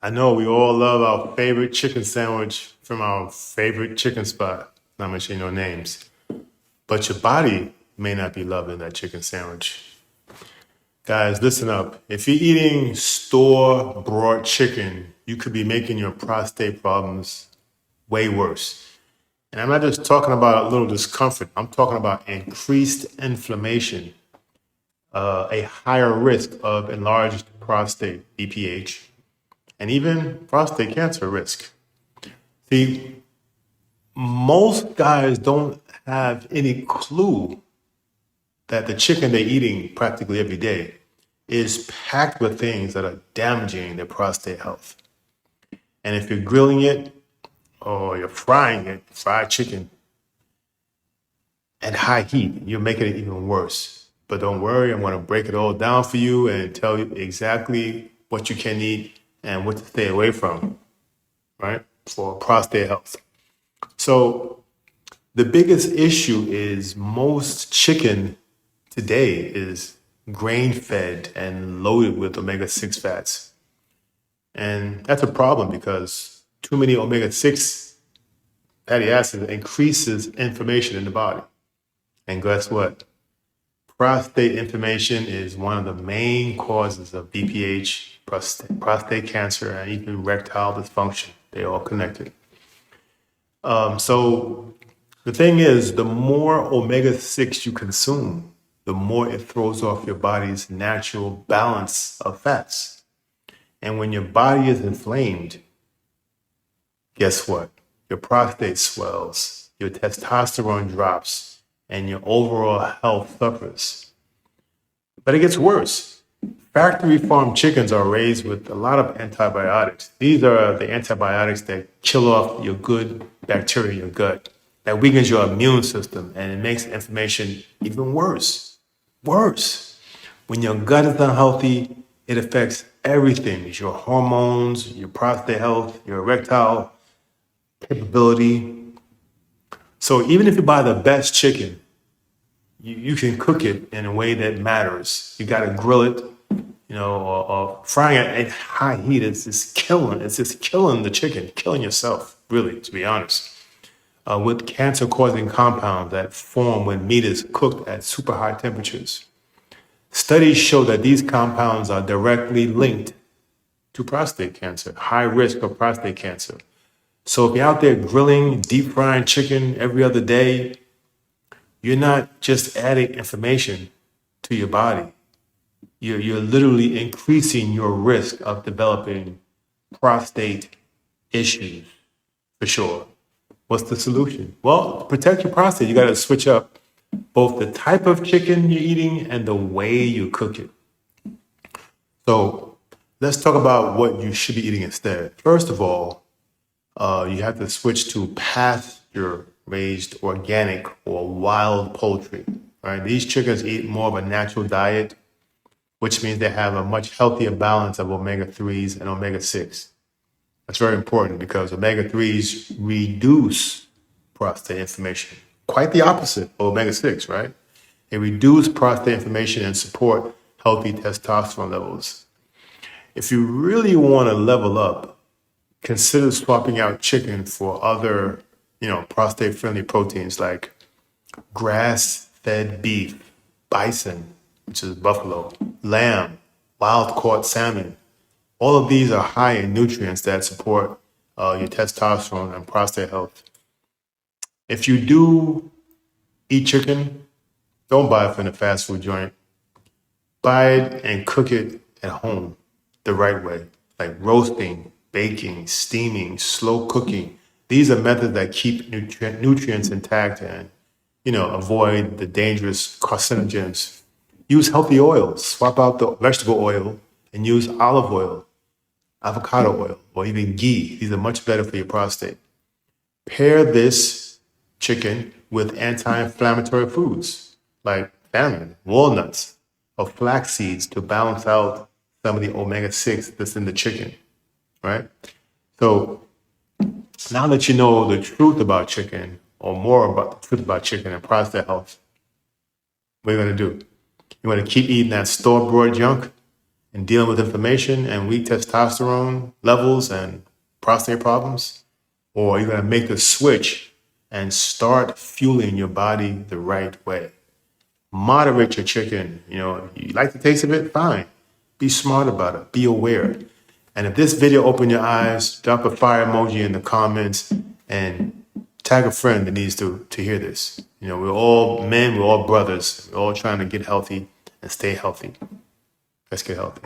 I know we all love our favorite chicken sandwich from our favorite chicken spot. Not mentioning no names. But your body may not be loving that chicken sandwich. Guys, listen up. If you're eating store-bought chicken, you could be making your prostate problems way worse. And I'm not just talking about a little discomfort. I'm talking about increased inflammation, a higher risk of enlarged prostate, BPH, and even prostate cancer risk. See, most guys don't have any clue that the chicken they're eating practically every day is packed with things that are damaging their prostate health. And if you're grilling it or you're frying it, fried chicken, at high heat, you're making it even worse. But don't worry, I'm going to break it all down for you and tell you exactly what you can eat and what to stay away from, right? For prostate health. So the biggest issue is most chicken today is grain-fed and loaded with omega-6 fats. And that's a problem because too many omega-6 fatty acids increases inflammation in the body. And guess what? Prostate inflammation is one of the main causes of BPH, prostate cancer, and even erectile dysfunction. They're all connected. So the thing is, the more omega-6 you consume, the more it throws off your body's natural balance of fats. And when your body is inflamed, guess what? Your prostate swells, your testosterone drops, and your overall health suffers. But it gets worse. Factory farmed chickens are raised with a lot of antibiotics. These are the antibiotics that kill off your good bacteria in your gut, that weakens your immune system, and it makes inflammation even worse. Worse. When your gut is unhealthy, it affects everything. It's your hormones, your prostate health, your erectile capability. So even if you buy the best chicken, you can cook it in a way that matters. You got to grill it, or frying it at high heat. It's just killing the chicken, killing yourself, really, to be honest. With cancer-causing compounds that form when meat is cooked at super high temperatures. Studies show that these compounds are directly linked to prostate cancer, high risk of prostate cancer. So if you're out there grilling, deep frying chicken every other day, you're not just adding inflammation to your body. You're literally increasing your risk of developing prostate issues, for sure. What's the solution? Well, to protect your prostate, you got to switch up both the type of chicken you're eating and the way you cook it. So let's talk about what you should be eating instead. First of all, you have to switch to pasture-raised organic or wild poultry. Right? These chickens eat more of a natural diet, which means they have a much healthier balance of omega-3s and omega-6. That's very important because omega-3s reduce prostate inflammation. Quite the opposite of omega-6, right? They reduce prostate inflammation and support healthy testosterone levels. If you really want to level up, consider swapping out chicken for other, prostate-friendly proteins like grass-fed beef, bison, which is buffalo, lamb, wild-caught salmon. All of these are high in nutrients that support your testosterone and prostate health. If you do eat chicken, don't buy it from the fast food joint. Buy it and cook it at home the right way, like roasting, baking, steaming, slow cooking. These are methods that keep nutrients intact and, avoid the dangerous carcinogens. Use healthy oils. Swap out the vegetable oil and use olive oil, avocado oil, or even ghee. These are much better for your prostate. Pair this chicken with anti-inflammatory foods like salmon, walnuts, or flax seeds to balance out some of the omega-6 that's in the chicken, right? So now that you know the truth about chicken, or more about the truth about chicken and prostate health, what are you going to do? You want to keep eating that store-bought junk? in dealing with inflammation and weak testosterone levels and prostate problems? Or are you going to make the switch and start fueling your body the right way? Moderate your chicken. You know, you like the taste of it? Fine. Be smart about it. Be aware. And if this video opened your eyes, drop a fire emoji in the comments and tag a friend that needs to hear this. You know, we're all men, we're all brothers. We're all trying to get healthy and stay healthy. Let's get healthy.